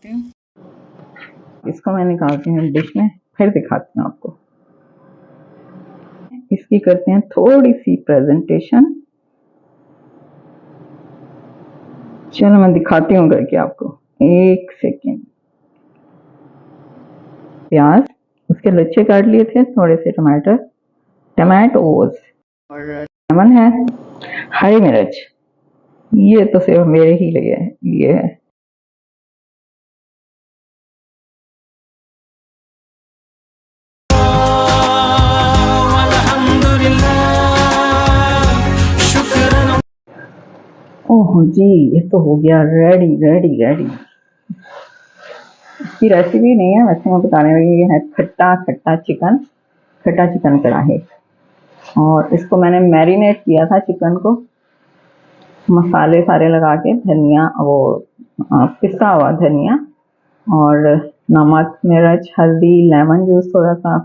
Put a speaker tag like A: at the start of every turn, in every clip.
A: इसको मैं निकालती हूँ डिश में, फिर दिखाती हूँ आपको। इसकी करते हैं थोड़ी सी प्रेजेंटेशन। चलो मैं दिखाती हूँ करके आपको, एक सेकेंड। प्याज उसके लच्छे काट लिए थे, थोड़े से टमाटर, टमाटोज और लेमन है, हरी मिर्च, ये तो सिर्फ मेरे ही लिए है। ओह जी, ये तो हो गया रेडी रेडी रेडी। इसकी रेसिपी नहीं है वैसे, मैं बताने लगी, ये है खट्टा खट्टा चिकन, खट्टा चिकन कढ़ाई। और इसको मैंने मैरिनेट किया था चिकन को, मसाले सारे लगा के, धनिया वो पिसा हुआ धनिया और नमक, मिर्च, हल्दी, लेमन जूस थोड़ा सा,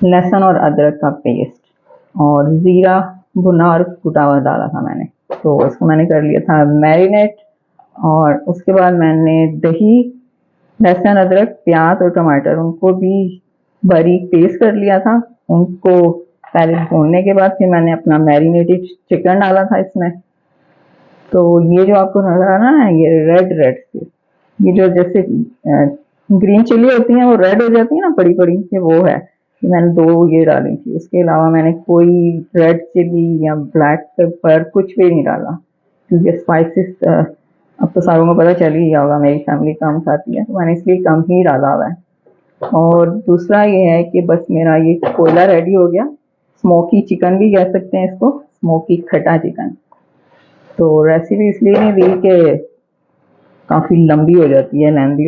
A: लहसुन और अदरक का पेस्ट और ज़ीरा भुना और कुटा हुआ डाला था मैंने। तो इसको मैंने कर लिया था मैरिनेट। और उसके बाद मैंने दही, लहसुन, अदरक, प्याज और टमाटर, उनको भी बारीक पेस्ट कर लिया था। उनको पहले भूनने के बाद फिर मैंने अपना मैरिनेटेड चिकन डाला था इसमें। तो ये जो आपको नजर आ रहा है ये रेड रेड से, ये जो जैसे ग्रीन चिली होती है वो रेड हो जाती है ना बड़ी बड़ी, ये वो है। मैंने 2 ये डाली थी, उसके अलावा मैंने कोई रेड चिली या ब्लैक पेपर कुछ भी नहीं डाला, क्योंकि स्पाइसेस अब तो सारों को पता चल ही गया होगा, मेरी फैमिली कम खाती है तो मैंने इसलिए कम ही डाला हुआ है। और दूसरा ये है कि बस मेरा ये कोयला रेडी हो गया। स्मोकी चिकन भी कह सकते हैं इसको, स्मोकी खट्टा चिकन। तो रेसिपी इसलिए नहीं दी कि काफ़ी लंबी हो जाती है, लेंदी।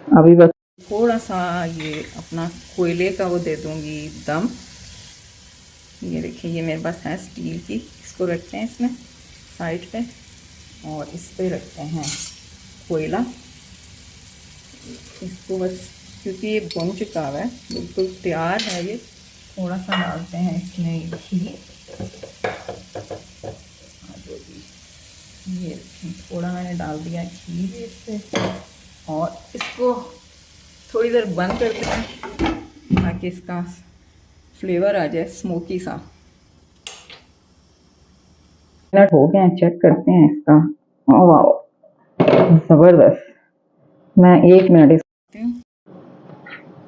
A: अभी बस थोड़ा सा ये अपना कोयले का वो दे दूंगी दम। ये देखिए, ये मेरे पास है स्टील की, इसको रखते हैं इसमें साइड पे और इस पे रखते हैं कोयला। इसको बस, क्योंकि ये भुन चुका हुआ है, बिल्कुल तैयार है ये, थोड़ा सा डालते हैं इसमें घी। ये थोड़ा मैंने डाल दिया घी इससे, और इसको थोड़ी देर बंद करते हैं ताकि इसका फ्लेवर आ जाए स्मोकी सा। मिनट हो गए हैं, चेक करते हैं इसका। वाह, ज़बरदस्त। मैं 1 मिनट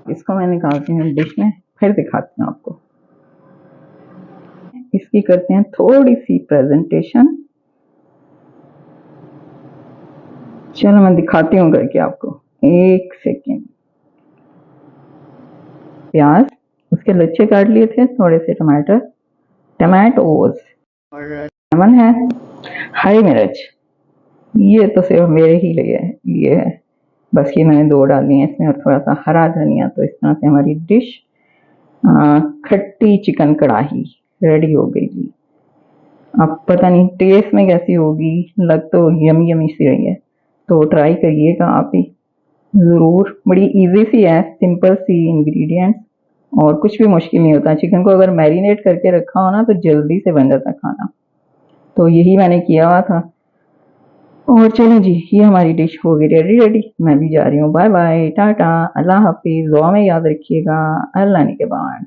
A: इसको मैं निकालती हूँ डिश में, फिर दिखाती हूँ आपको। इसकी करते हैं थोड़ी सी प्रेजेंटेशन। चलो मैं दिखाती हूँ करके आपको, एक सेकेंड। प्याज उसके लच्छे काट लिए थे, थोड़े से टमाटर, टमाटोज और लेमन है, हरी मिर्च, ये तो सिर्फ मेरे ही लिए है। बस ये मैंने 2 डाली हैं इसमें और थोड़ा सा हरा धनिया। तो इस तरह से हमारी डिश खट्टी चिकन कढ़ाई रेडी हो गई जी। अब पता नहीं टेस्ट में कैसी होगी, लग तो यमी यमी सी रही है, तो ट्राई करिएगा आप ही ज़रूर। बड़ी इजी सी है, सिंपल सी इंग्रेडिएंट्स और कुछ भी मुश्किल नहीं होता। चिकन को अगर मैरिनेट करके रखा हो ना तो जल्दी से बन जाता खाना। तो यही मैंने किया हुआ था। और चलो जी, ये हमारी डिश हो गई रेडी रेडी। मैं भी जा रही हूँ, बाय बाय, टाटा, अल्लाह हाफिज़। दुआ में याद रखिएगा। अल्लाह निगहबान।